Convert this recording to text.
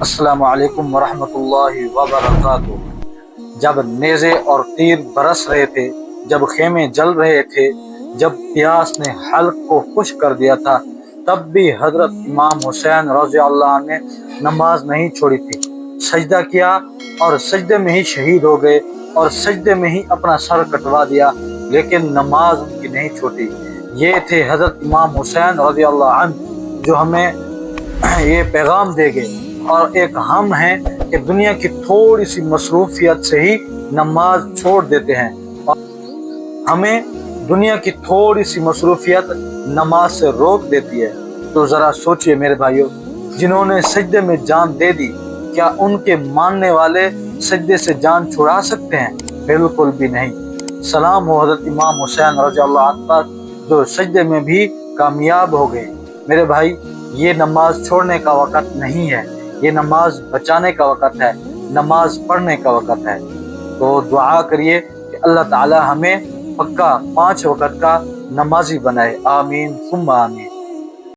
السلام علیکم ورحمۃ اللہ وبرکاتہ۔ جب نیزے اور تیر برس رہے تھے، جب خیمے جل رہے تھے، جب پیاس نے حلق کو خشک کر دیا تھا، تب بھی حضرت امام حسین رضی اللہ عنہ نے نماز نہیں چھوڑی تھی۔ سجدہ کیا اور سجدے میں ہی شہید ہو گئے اور سجدے میں ہی اپنا سر کٹوا دیا، لیکن نماز ان کی نہیں چھوٹی۔ یہ تھے حضرت امام حسین رضی اللہ عنہ جو ہمیں یہ پیغام دے گئے، اور ایک ہم ہیں کہ دنیا کی تھوڑی سی مصروفیت سے ہی نماز چھوڑ دیتے ہیں، اور ہمیں دنیا کی تھوڑی سی مصروفیت نماز سے روک دیتی ہے۔ تو ذرا سوچئے میرے بھائیوں، جنہوں نے سجدے میں جان دے دی، کیا ان کے ماننے والے سجدے سے جان چھڑا سکتے ہیں؟ بالکل بھی نہیں۔ سلام ہو حضرت امام حسین رضی اللہ عنہ پر جو سجدے میں بھی کامیاب ہو گئے۔ میرے بھائی، یہ نماز چھوڑنے کا وقت نہیں ہے، یہ نماز بچانے کا وقت ہے، نماز پڑھنے کا وقت ہے۔ تو دعا کریے کہ اللہ تعالی ہمیں پکا 5 وقت کا نمازی بنائے۔ آمین ثم آمین۔